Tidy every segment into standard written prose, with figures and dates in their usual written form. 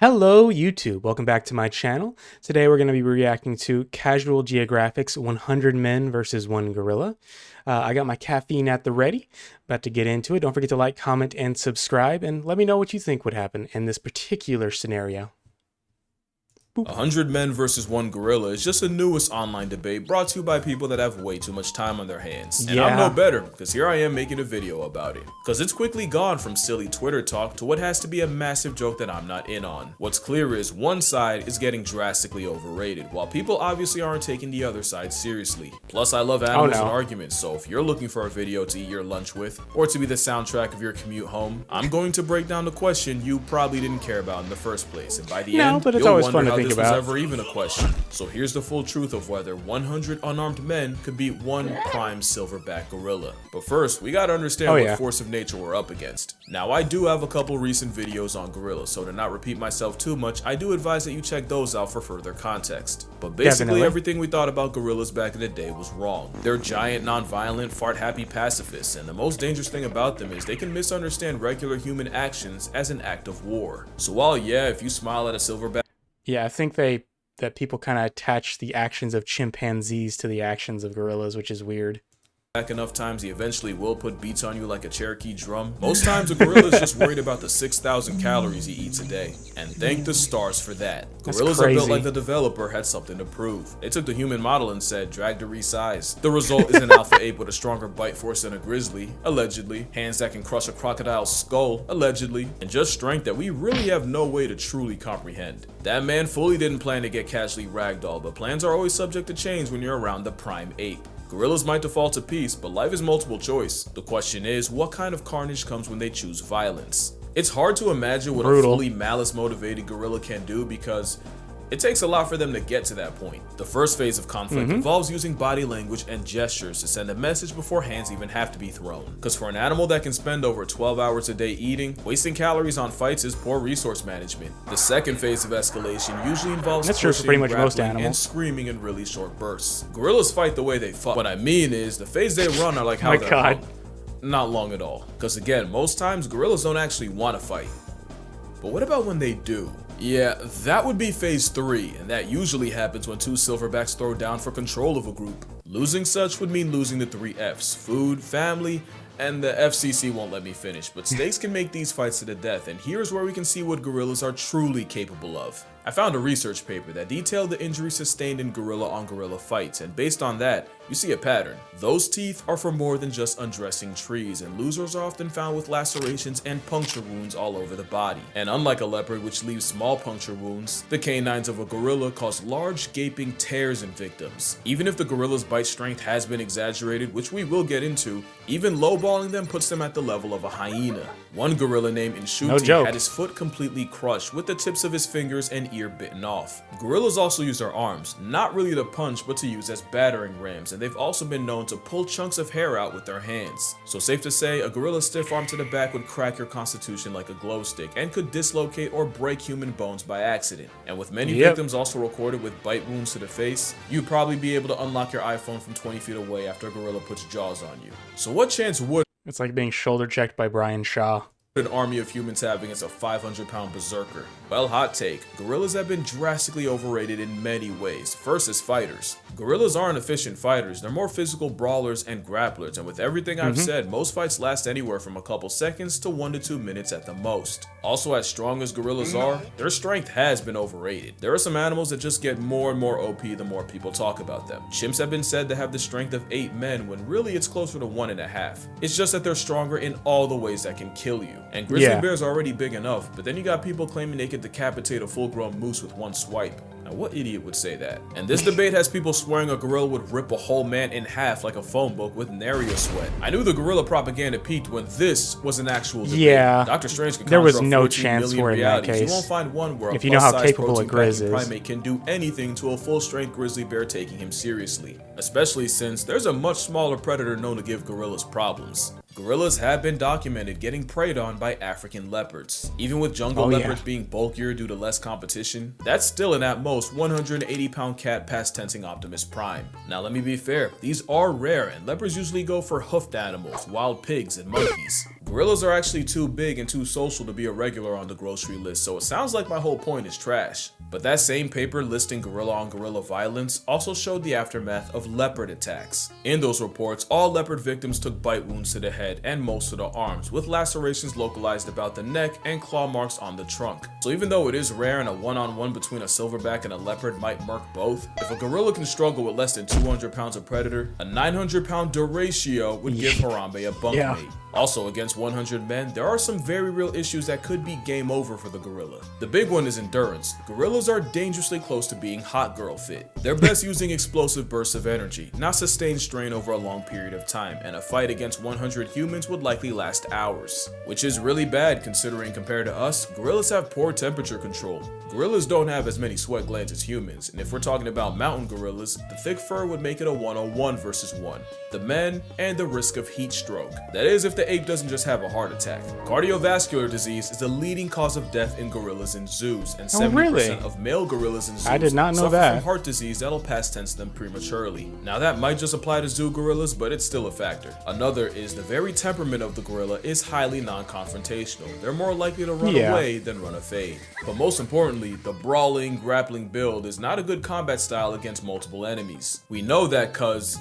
Hello YouTube, welcome back to my channel. Today we're going to be reacting to Casual Geographic's 100 Men versus 1 Gorilla. I got my caffeine at the ready, about to get into it. Don't forget to like, comment, and subscribe, and let me know what you think would happen in this particular scenario. 100 Men versus 1 Gorilla is just the newest online debate brought to you by people that have way too much time on their hands. And I'm no better, because here I am making a video about it. Because it's quickly gone from silly Twitter talk to what has to be a massive joke that I'm not in on. What's clear is one side is getting drastically overrated, while people obviously aren't taking the other side seriously. Plus, I love animals and arguments, so if you're looking for a video to eat your lunch with, or to be the soundtrack of your commute home, I'm going to break down the question you probably didn't care about in the first place. And by the end, but it's you'll always wonder fun to how think this about. was ever even a question. So here's the full truth of whether 100 unarmed men could beat one prime silverback gorilla. But first, we gotta understand what force of nature we're up against. Now, I do have a couple recent videos on gorillas, so to not repeat myself too much, I do advise that you check those out for further context. But basically, everything we thought about gorillas back in the day was wrong. They're giant, non-violent, fart-happy pacifists, and the most dangerous thing about them is they can misunderstand regular human actions as an act of war. So while, yeah, if you smile at a silverback, I think that people kind of attach the actions of chimpanzees to the actions of gorillas, which is weird. Enough times, he eventually will put beats on you like a Cherokee drum. Most times a gorilla is just worried about the 6,000 calories he eats a day. And thank the stars for that. Gorillas are built like the developer had something to prove. They took the human model and said, drag to resize. The result is an alpha ape with a stronger bite force than a grizzly, allegedly. Hands that can crush a crocodile's skull, allegedly. And just strength that we really have no way to truly comprehend. That man fully didn't plan to get casually ragdolled, but plans are always subject to change when you're around the prime ape. Gorillas might default to peace, but life is multiple choice. The question is, what kind of carnage comes when they choose violence? It's hard to imagine what a fully malice-motivated gorilla can do because it takes a lot for them to get to that point. The first phase of conflict involves using body language and gestures to send a message before hands even have to be thrown. Because for an animal that can spend over 12 hours a day eating, wasting calories on fights is poor resource management. The second phase of escalation usually involves pushing, grappling, and screaming in really short bursts. Gorillas fight the way they fight. What I mean is, the phase they run are like how they're hung. Not long at all. Because again, most times gorillas don't actually want to fight. But what about when they do? Yeah, that would be phase 3, and that usually happens when two silverbacks throw down for control of a group. Losing such would mean losing the 3 Fs: food, family, and the FCC won't let me finish, but stakes can make these fights to the death, and here's where we can see what gorillas are truly capable of. I found a research paper that detailed the injuries sustained in gorilla-on-gorilla fights, and based on that, you see a pattern. Those teeth are for more than just undressing trees, and losers are often found with lacerations and puncture wounds all over the body. And unlike a leopard, which leaves small puncture wounds, the canines of a gorilla cause large gaping tears in victims. Even if the gorilla's bite strength has been exaggerated, which we will get into, even lowballing them puts them at the level of a hyena. One gorilla named Inshuti had his foot completely crushed with the tips of his fingers and ear bitten off. Gorillas also use their arms, not really to punch but to use as battering rams, and they've also been known to pull chunks of hair out with their hands. So safe to say, a gorilla's stiff arm to the back would crack your constitution like a glow stick and could dislocate or break human bones by accident. And with many victims also recorded with bite wounds to the face, you'd probably be able to unlock your iPhone from 20 feet away after a gorilla puts jaws on you. So what chance would it's like being shoulder checked by Brian Shaw an army of humans have against a 500-pound berserker? Well, hot take, gorillas have been drastically overrated in many ways. First, as fighters. Gorillas aren't efficient fighters, they're more physical brawlers and grapplers, and with everything I've said, most fights last anywhere from a couple seconds to 1 to 2 minutes at the most. Also, as strong as gorillas are, their strength has been overrated. There are some animals that just get more and more OP the more people talk about them. Chimps have been said to have the strength of 8 men when really it's closer to 1.5. It's just that they're stronger in all the ways that can kill you. And grizzly bears are already big enough, but then you got people claiming they could decapitate a full-grown moose with one swipe. Now, what idiot would say that? And this debate has people swearing a gorilla would rip a whole man in half like a phone book with nary a sweat. I knew the gorilla propaganda peaked when this was an actual debate. Dr. Strange there was no chance for it in that case. You won't find one where if you know how capable a grizz is, primate can do anything to a full-strength grizzly bear taking him seriously. Especially since there's a much smaller predator known to give gorillas problems. Gorillas have been documented getting preyed on by African leopards. Even with jungle leopards being bulkier due to less competition, that's still an at most 180-pound cat past tensing Optimus Prime. Now let me be fair, these are rare and leopards usually go for hoofed animals, wild pigs, and monkeys. Gorillas are actually too big and too social to be a regular on the grocery list, so it sounds like my whole point is trash. But that same paper listing gorilla on gorilla violence also showed the aftermath of leopard attacks. In those reports, all leopard victims took bite wounds to the head and most of the arms, with lacerations localized about the neck and claw marks on the trunk. So even though it is rare and a one-on-one between a silverback and a leopard might murk both, if a gorilla can struggle with less than 200 pounds of predator, a 900-pound duratio would give Harambe a bunkmate. Also, against 100 men, there are some very real issues that could be game over for the gorilla. The big one is endurance. Gorillas are dangerously close to being hot girl fit. They're best using explosive bursts of energy, not sustained strain over a long period of time, and a fight against 100 humans would likely last hours. Which is really bad considering compared to us, gorillas have poor temperature control. Gorillas don't have as many sweat glands as humans, and if we're talking about mountain gorillas, the thick fur would make it a 1-on-1 versus 1. The men, and the risk of heat stroke. That is if the ape doesn't just have a heart attack. Cardiovascular disease is the leading cause of death in gorillas in zoos, and 70% of male gorillas in zoos I did not know suffer that. from heart disease that'll pass tense them prematurely. Now that might just apply to zoo gorillas, but it's still a factor. Another is the very temperament of the gorilla is highly non-confrontational. They're more likely to run away than run a fade. But most importantly, the brawling, grappling build is not a good combat style against multiple enemies. We know that cause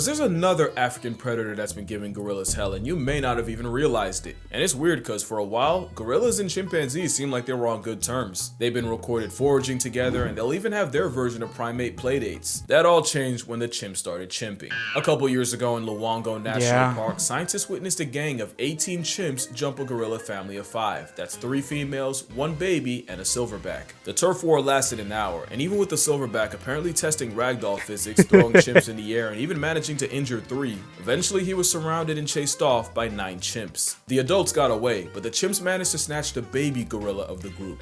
there's another African predator that's been giving gorillas hell, and you may not have even realized it. And it's weird because for a while, gorillas and chimpanzees seem like they were on good terms. They've been recorded foraging together, and they'll even have their version of primate playdates. That all changed when the chimps started chimping. A couple years ago in Luongo National Park, scientists witnessed a gang of 18 chimps jump a gorilla family of 5. That's 3 females, 1 baby, and a silverback. The turf war lasted an hour, and even with the silverback apparently testing ragdoll physics, throwing chimps in the air, and even managing to injure 3. Eventually, he was surrounded and chased off by 9 chimps. The adults got away, but the chimps managed to snatch the baby gorilla of the group,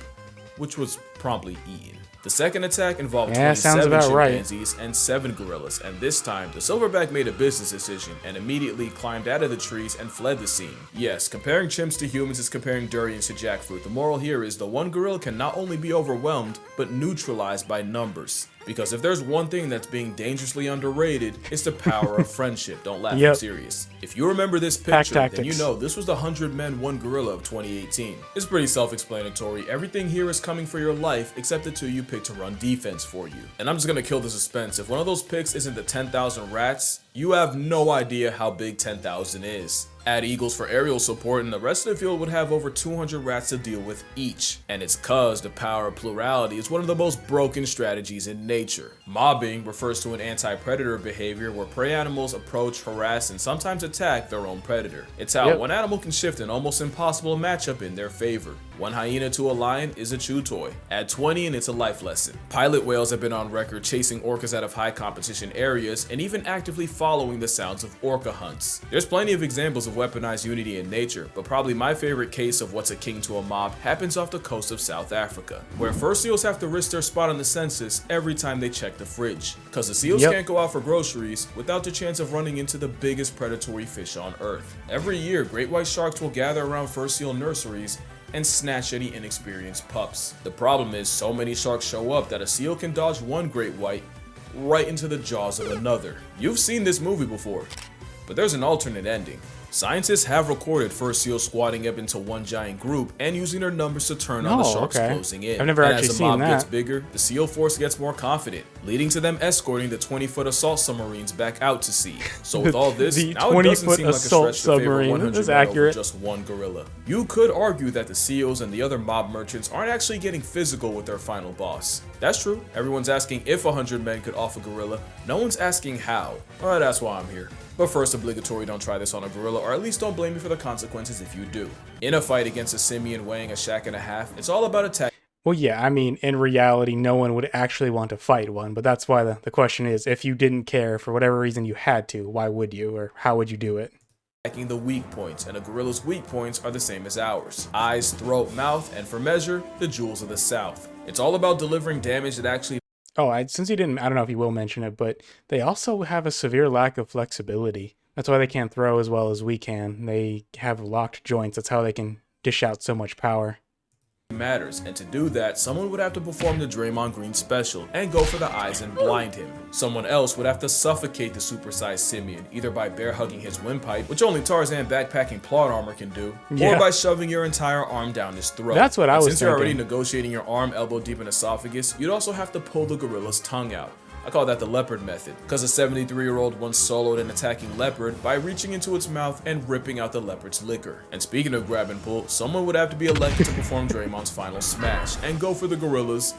which was promptly eaten. The second attack involved 27 chimpanzees and 7 gorillas, and this time, the silverback made a business decision and immediately climbed out of the trees and fled the scene. Yes, comparing chimps to humans is comparing durians to jackfruit. The moral here is the one gorilla can not only be overwhelmed, but neutralized by numbers. Because if there's one thing that's being dangerously underrated, it's the power of friendship. Don't laugh, I'm serious. If you remember this picture, then you know this was the 100 Men 1 Gorilla of 2018. It's pretty self-explanatory. Everything here is coming for your life except the 2 you picked to run defense for you. And I'm just gonna kill the suspense. If one of those picks isn't the 10,000 rats, you have no idea how big 10,000 is. Add eagles for aerial support, and the rest of the field would have over 200 rats to deal with each. And it's cause the power of plurality is one of the most broken strategies in nature. Mobbing refers to an anti-predator behavior where prey animals approach, harass, and sometimes attack their own predator. It's how one animal can shift an almost impossible matchup in their favor. One hyena to a lion is a chew toy. Add 20 and it's a life lesson. Pilot whales have been on record chasing orcas out of high competition areas and even actively following the sounds of orca hunts. There's plenty of examples of weaponized unity in nature, but probably my favorite case of what's akin to a mob happens off the coast of South Africa, where fur seals have to risk their spot on the census every time they check the fridge, because the seals can't go out for groceries without the chance of running into the biggest predatory fish on earth. Every year, great white sharks will gather around fur seal nurseries and snatch any inexperienced pups. The problem is so many sharks show up that a seal can dodge one great white right into the jaws of another. You've seen this movie before, but there's an alternate ending. Scientists have recorded fur seals squatting up into one giant group and using their numbers to turn on the sharks closing in. I've never actually seen that. As the mob gets bigger, the seal force gets more confident, leading to them escorting the 20-foot assault submarines back out to sea. So with all this, now it doesn't seem like a stretch to favor 100 men over just one gorilla. You could argue that the seals and the other mob merchants aren't actually getting physical with their final boss. That's true. Everyone's asking if 100 men could off a gorilla. No one's asking how. Well, that's why I'm here. But first, obligatory, don't try this on a gorilla, or at least don't blame me for the consequences if you do. In a fight against a simian weighing a shack and a half, it's all about attack. Well, yeah, I mean, in reality, no one would actually want to fight one, but that's why the question is, if you didn't care, for whatever reason you had to, why would you, or how would you do it? Attacking the weak points, and a gorilla's weak points are the same as ours. Eyes, throat, mouth, and for measure, the jewels of the South. It's all about delivering damage that actually... Since he didn't, I don't know if he will mention it, but they also have a severe lack of flexibility. That's why they can't throw as well as we can. They have locked joints. That's how they can dish out so much power. matters, and to do that, someone would have to perform the Draymond Green special and go for the eyes and blind him. Someone else would have to suffocate the supersized simian, either by bear hugging his windpipe, which only Tarzan backpacking plot armor can do, or by shoving your entire arm down his throat. That's what I was thinking. Since you're already negotiating your arm elbow deep in esophagus, you'd also have to pull the gorilla's tongue out. I call that the leopard method, because a 73-year-old once soloed an attacking leopard by reaching into its mouth and ripping out the leopard's liquor. And speaking of grab and pull, someone would have to be elected to perform Draymond's final smash and go for the gorilla's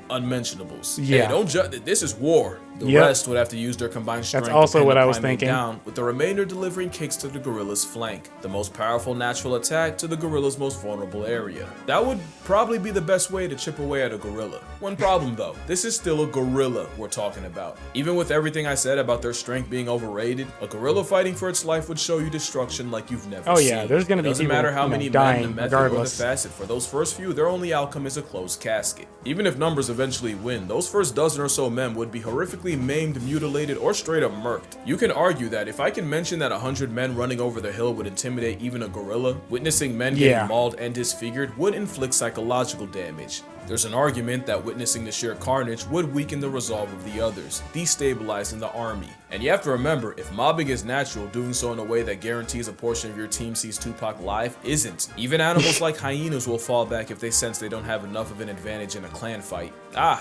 unmentionables. Yeah. Hey, don't judge. This is war. The rest would have to use their combined strength. That's also what I was primate thinking. Down, with the remainder delivering kicks to the gorilla's flank, the most powerful natural attack to the gorilla's most vulnerable area. That would probably be the best way to chip away at a gorilla. One problem though, this is still a gorilla we're talking about. Even with everything I said about their strength being overrated, a gorilla fighting for its life would show you destruction like you've never seen. Oh yeah, there's gonna be people, doesn't matter how many dying, men, the method, regardless. or the facet. For those first few, their only outcome is a closed casket. Even if numbers eventually win, those first dozen or so men would be horrifically maimed, mutilated, or straight up murked. You can argue that if I can mention that 100 men running over the hill would intimidate even a gorilla, witnessing men getting mauled and disfigured would inflict psychological damage. There's an argument that witnessing the sheer carnage would weaken the resolve of the others, destabilizing the army. And you have to remember, if mobbing is natural, doing so in a way that guarantees a portion of your team sees Tupac live isn't. Even animals like hyenas will fall back if they sense they don't have enough of an advantage in a clan fight. But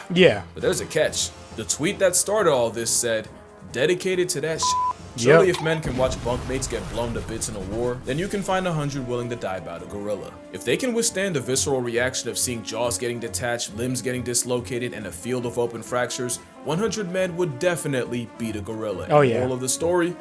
there's a catch. The tweet that started all this said, "Dedicated to that shit. Surely if men can watch bunkmates get blown to bits in a war, then you can find 100 willing to die by the gorilla. If they can withstand the visceral reaction of seeing jaws getting detached, limbs getting dislocated, and a field of open fractures, 100 men would definitely beat a gorilla." Oh and yeah. the moral of the story,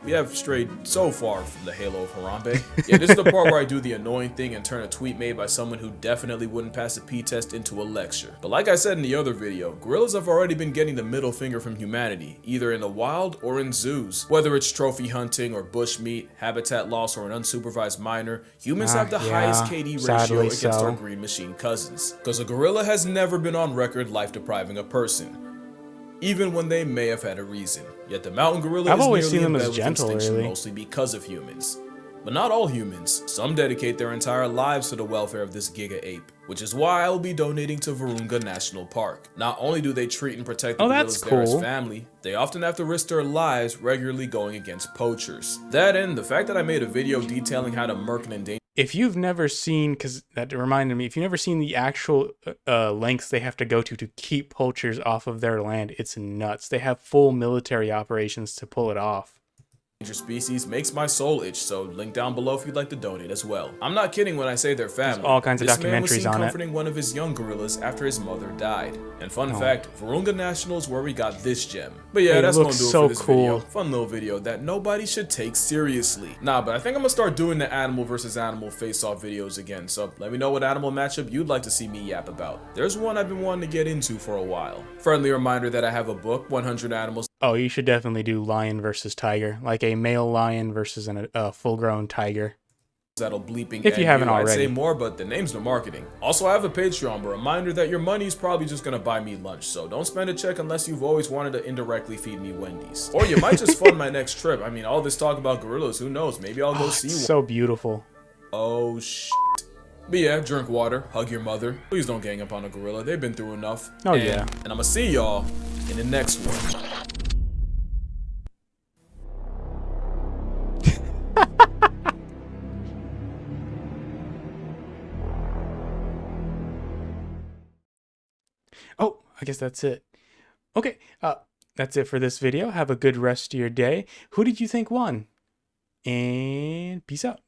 we have strayed so far from the halo of Harambe. Yeah, this is the part where I do the annoying thing and turn a tweet made by someone who definitely wouldn't pass a P-test into a lecture. But like I said in the other video, gorillas have already been getting the middle finger from humanity, either in the wild or in zoos. Whether it's trophy hunting or bushmeat, habitat loss, or an unsupervised minor, humans have the highest KD ratio against our green machine cousins. Because a gorilla has never been on record life depriving a person, even when they may have had a reason. Yet the mountain gorilla is nearly in bed with extinction mostly because of humans. But not all humans. Some dedicate their entire lives to the welfare of this giga ape, which is why I will be donating to Virunga National Park. Not only do they treat and protect the gorillas there as family, they often have to risk their lives regularly going against poachers. That and the fact that I made a video detailing how to murk an endangered... If you've never seen, because that reminded me, if you've never seen the actual lengths they have to go to keep poachers off of their land, it's nuts. They have full military operations to pull it off. Species makes my soul itch, so link down below if you'd like to donate as well. I'm not kidding when I say they're family. There's all kinds of documentaries on it. This man was seen comforting one of his young gorillas after his mother died. And fun fact, Virunga National is where we got this gem. But yeah, that's gonna do it for this video. Fun little video that nobody should take seriously. Nah, but I think I'm gonna start doing the animal versus animal face-off videos again, so let me know what animal matchup you'd like to see me yap about. There's one I've been wanting to get into for a while. Friendly reminder that I have a book, 100 Animals. Oh, you should definitely do lion versus tiger, like a male lion versus a full-grown tiger. That'll bleeping if you haven't already. I'd say more, but the name's no marketing. Also, I have a Patreon, but reminder that your money's probably just gonna buy me lunch, so don't spend a check unless you've always wanted to indirectly feed me Wendy's. Or you might just fund my next trip. I mean, all this talk about gorillas, who knows? Maybe I'll go see one. So beautiful. Oh shit. But yeah, drink water, hug your mother. Please don't gang up on a gorilla. They've been through enough. Oh yeah. And I'm gonna see y'all in the next one. Oh, I guess that's it. Okay, that's it for this video. Have a good rest of your day. Who did you think won? And peace out.